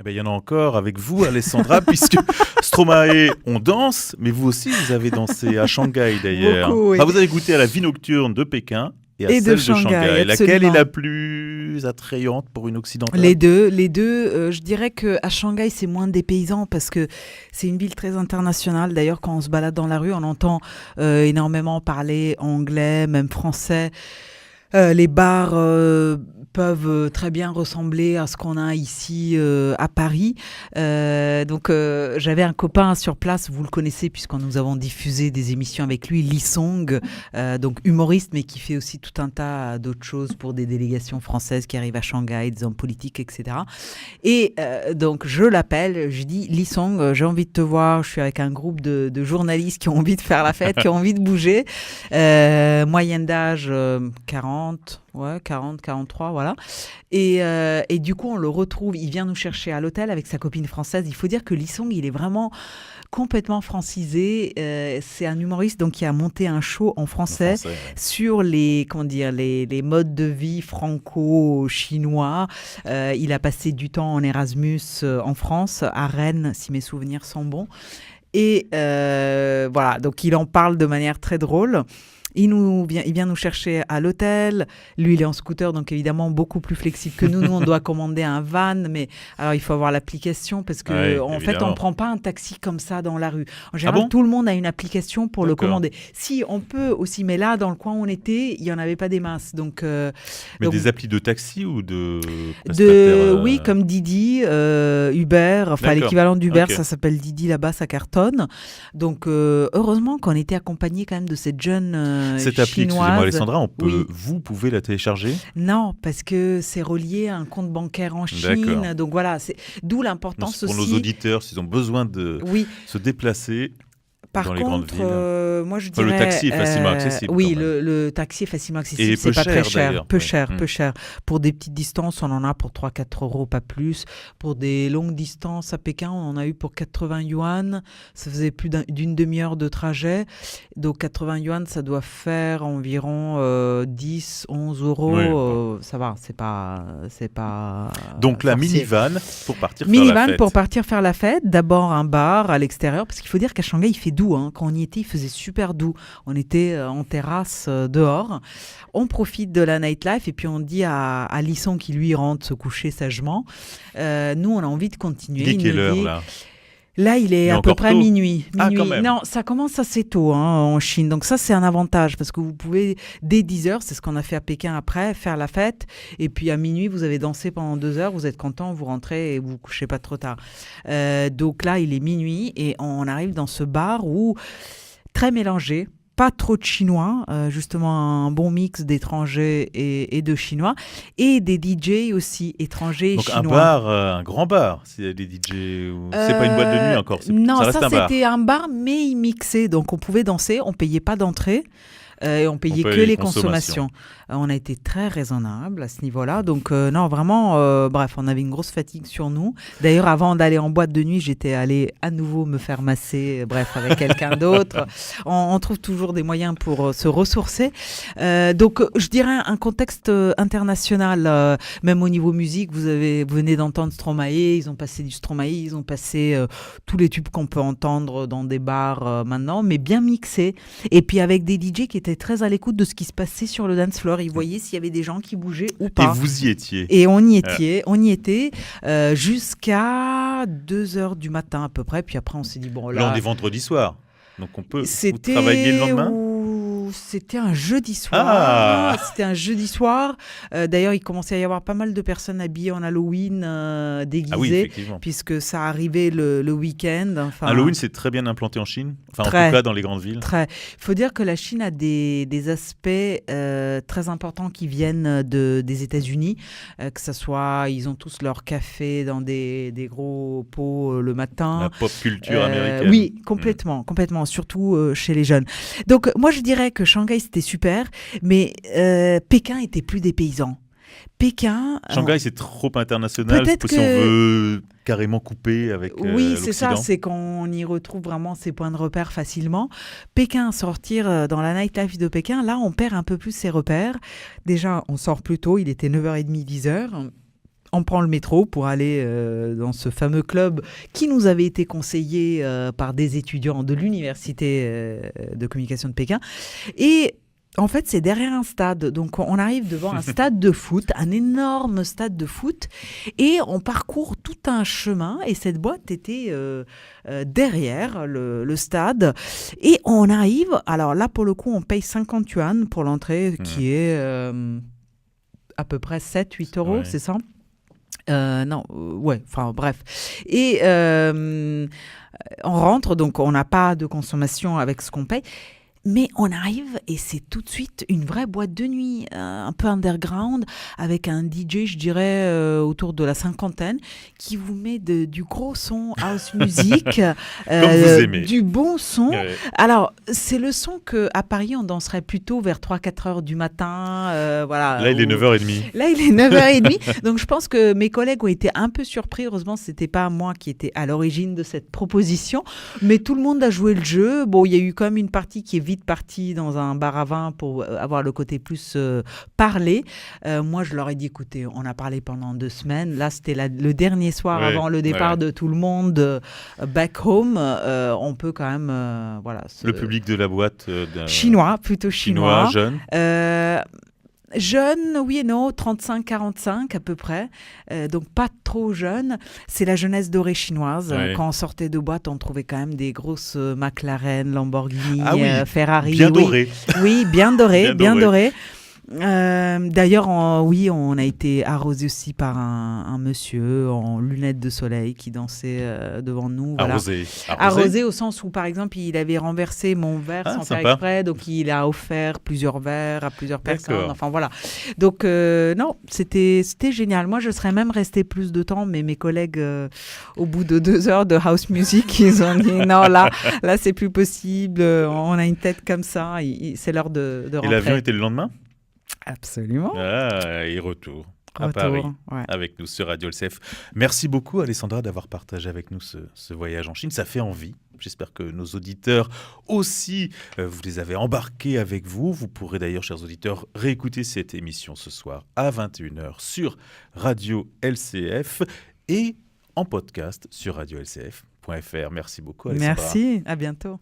Eh ben, il y en a encore avec vous, Alessandra, puisque Stromae, on danse, mais vous aussi, vous avez dansé à Shanghai d'ailleurs. Beaucoup, oui. Enfin, vous avez goûté à la vie nocturne de Pékin et à Et celle de Shanghai, Laquelle est absolument. la plus attrayante pour une occidentale? Les deux. Je dirais qu'à Shanghai, c'est moins dépaysant parce que c'est une ville très internationale. D'ailleurs, quand on se balade dans la rue, on entend énormément parler anglais, même français. Les bars peuvent très bien ressembler à ce qu'on a ici à Paris. J'avais un copain sur place, vous le connaissez puisqu'on nous avons diffusé des émissions avec lui, Lee Song, donc humoriste, mais qui fait aussi tout un tas d'autres choses pour des délégations françaises qui arrivent à Shanghai, des hommes politiques, etc. Et donc je l'appelle, je dis Lee Song, j'ai envie de te voir, je suis avec un groupe de journalistes qui ont envie de faire la fête, qui ont envie de bouger. Moyenne d'âge 40, 43, voilà. Et du coup, on le retrouve, il vient nous chercher à l'hôtel avec sa copine française. Il faut dire que Lee Song, il est vraiment complètement francisé. C'est un humoriste donc, qui a monté un show en français, ouais. sur les modes de vie franco-chinois. Il a passé du temps en Erasmus en France, à Rennes, si mes souvenirs sont bons. Et voilà, donc il en parle de manière très drôle. Il vient nous chercher à l'hôtel. Lui, il est en scooter, donc évidemment beaucoup plus flexible que nous. Nous, on doit commander un van, mais alors il faut avoir l'application parce que en fait, on prend pas un taxi comme ça dans la rue. En général, tout le monde a une application pour le commander. Si, on peut aussi, mais là, dans le coin où on était, il y en avait pas des masses. Donc, des applis de taxi ou de oui, comme Didi, Uber, enfin l'équivalent d'Uber, ça s'appelle Didi là-bas, ça cartonne. Donc, heureusement qu'on était accompagné quand même de cette jeune cette appli, excusez-moi Alessandra, oui. vous pouvez la télécharger? Non, parce que c'est relié à un compte bancaire en Chine. D'accord. Donc voilà, d'où l'importance aussi. Pour nos auditeurs, s'ils ont besoin de se déplacer. Par dans les grandes villes. Moi je dirais... le taxi est facilement accessible. Oui, le taxi est facilement accessible. Et c'est pas très cher. Peu ouais. cher. Pour des petites distances, on en a pour 3-4 euros, pas plus. Pour des longues distances à Pékin, on en a eu pour 80 yuan. Ça faisait plus d'une demi-heure de trajet. Donc 80 yuan, ça doit faire environ 10, 11 euros. Oui, ça va, c'est pas donc la minivan pour partir faire la fête. Minivan pour partir faire la fête. D'abord un bar à l'extérieur, parce qu'il faut dire qu'à Shanghai, il fait doux. Quand on y était, il faisait super doux. On était en terrasse dehors. On profite de la nightlife et puis on dit à Lee Song qui lui rentre se coucher sagement. Nous, on a envie de continuer. Il est quelle heure là ? Là, il est à peu près minuit. Ah, quand même. Non, ça commence assez tôt en Chine. Donc ça, c'est un avantage parce que vous pouvez, dès 10h, c'est ce qu'on a fait à Pékin après, faire la fête. Et puis à minuit, vous avez dansé pendant 2 heures, vous êtes content, vous rentrez et vous vous couchez pas trop tard. Donc là, il est minuit et on arrive dans ce bar où, très mélangé, pas trop de Chinois, justement un bon mix d'étrangers et de Chinois, et des DJ aussi étrangers et donc chinois. Donc un bar, un grand bar, c'est des DJ ou... c'est pas une boîte de nuit encore, non, ça c'était un bar, mais il mixait, donc on pouvait danser, on payait pas d'entrée. Et on payait que les consommations. On a été très raisonnable à ce niveau-là. Donc, non, vraiment, bref, on avait une grosse fatigue sur nous. D'ailleurs, avant d'aller en boîte de nuit, j'étais allée à nouveau me faire masser, bref, avec quelqu'un d'autre. On trouve toujours des moyens pour se ressourcer. Donc, je dirais un contexte international, même au niveau musique. Vous venez d'entendre Stromae, ils ont passé du Stromae, ils ont passé tous les tubes qu'on peut entendre dans des bars maintenant, mais bien mixés. Et puis avec des DJ qui étaient très à l'écoute de ce qui se passait sur le dance floor. Ils voyaient s'il y avait des gens qui bougeaient ou pas. Et vous y étiez. Et on y était jusqu'à 2h du matin à peu près. Puis après, on s'est dit, bon là... Là, on est vendredi soir. Donc on peut travailler le lendemain. C'était un jeudi soir. C'était un jeudi soir. D'ailleurs, il commençait à y avoir pas mal de personnes habillées en Halloween, déguisées, puisque ça arrivait le week-end. Enfin, Halloween, c'est très bien implanté en Chine, en tout cas dans les grandes villes. Il faut dire que la Chine a des aspects très importants qui viennent des États-Unis, que ça soit, ils ont tous leur café dans des gros pots le matin. La pop culture américaine. Oui, complètement, surtout chez les jeunes. Donc, moi, je dirais que Shanghai, c'était super, mais Pékin était plus dépaysant. Shanghai, c'est trop international, si on veut carrément couper avec oui, l'Occident. C'est ça, c'est qu'on y retrouve vraiment ses points de repère facilement. Pékin, sortir dans la nightlife de Pékin, là, on perd un peu plus ses repères. Déjà, on sort plus tôt, il était 9h30, 10h. on prend le métro pour aller dans ce fameux club qui nous avait été conseillé par des étudiants de l'université de communication de Pékin. Et en fait, c'est derrière un stade. Donc, on arrive devant un stade de foot, un énorme stade de foot, et on parcourt tout un chemin. Et cette boîte était derrière le stade. Et on arrive, alors là, pour le coup, on paye 50 yuan pour l'entrée, qui est à peu près 7-8 euros, c'est ça ? Bref. Et on rentre, donc on n'a pas de consommation avec ce qu'on paye. Mais on arrive et c'est tout de suite une vraie boîte de nuit, un peu underground, avec un DJ, je dirais, autour de la 50aine, qui vous met du gros son house music, du bon son. Ouais. Alors, c'est le son qu'à Paris, on danserait plutôt vers 3-4 heures du matin. Voilà, là, il est 9h30. Là, il est 9h30. Donc, je pense que mes collègues ont été un peu surpris. Heureusement, ce n'était pas moi qui était à l'origine de cette proposition. Mais tout le monde a joué le jeu. Bon, il y a eu quand même une partie qui est vite partie dans un bar à vin pour avoir le côté plus parlé. Moi, je leur ai dit, écoutez, on a parlé pendant 2 semaines. Là, c'était le dernier soir avant le départ de tout le monde back home. On peut quand même... Le public de la boîte chinois, plutôt chinois. Jeune. Jeune, oui et non, 35-45 à peu près, donc pas trop jeune. C'est la jeunesse dorée chinoise. Ouais. Quand on sortait de boîte, on trouvait quand même des grosses McLaren, Lamborghini, Ferrari. Bien doré. Oui, bien doré, bien doré. D'ailleurs, on a été arrosé aussi par un monsieur en lunettes de soleil qui dansait devant nous. Voilà. Arrosé au sens où, par exemple, il avait renversé mon verre sans faire exprès, donc il a offert plusieurs verres à plusieurs personnes. Enfin voilà. Donc non, c'était génial. Moi, je serais même restée plus de temps, mais mes collègues, au bout de 2 heures de house music, ils ont dit non, là, c'est plus possible. On a une tête comme ça. C'est l'heure de rentrer. Et l'avion était le lendemain ? Absolument. Et retour à Paris avec nous sur Radio LCF. Merci beaucoup Alessandra d'avoir partagé avec nous ce voyage en Chine. Ça fait envie. J'espère que nos auditeurs aussi, vous les avez embarqués avec vous. Vous pourrez d'ailleurs, chers auditeurs, réécouter cette émission ce soir à 21h sur Radio LCF et en podcast sur radiolcf.fr. Merci beaucoup Alessandra. Merci, à bientôt.